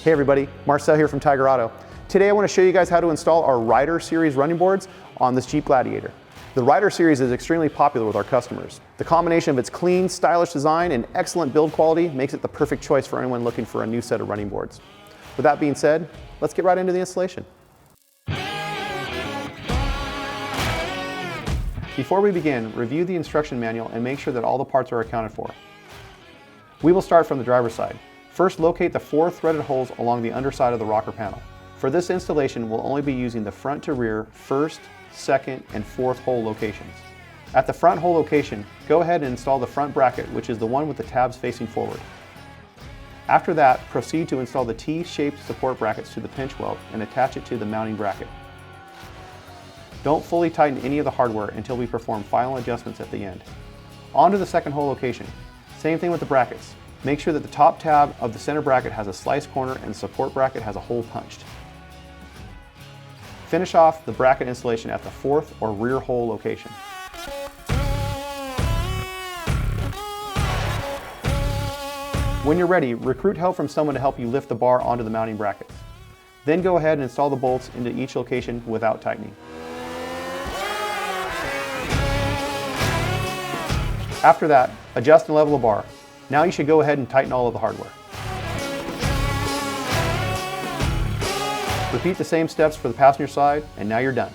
Hey everybody, Marcel here from Tyger Auto. Today I want to show you guys how to install our Rider series running boards on this Jeep Gladiator. The Rider series is extremely popular with our customers. The combination of its clean, stylish design and excellent build quality makes it the perfect choice for anyone looking for a new set of running boards. With that being said, let's get right into the installation. Before we begin, review the instruction manual and make sure that all the parts are accounted for. We will start from the driver's side. First, locate the 4 threaded holes along the underside of the rocker panel. For this installation, we'll only be using the front to rear, first, second, and fourth hole locations. At the front hole location, go ahead and install the front bracket, which is the one with the tabs facing forward. After that, proceed to install the T-shaped support brackets to the pinch weld and attach it to the mounting bracket. Don't fully tighten any of the hardware until we perform final adjustments at the end. On to the second hole location. Same thing with the brackets. Make sure that the top tab of the center bracket has a sliced corner and the support bracket has a hole punched. Finish off the bracket installation at the fourth or rear hole location. When you're ready, recruit help from someone to help you lift the bar onto the mounting brackets. Then go ahead and install the bolts into each location without tightening. After that, adjust and level the bar. Now you should go ahead and tighten all of the hardware. Repeat the same steps for the passenger side, and now you're done.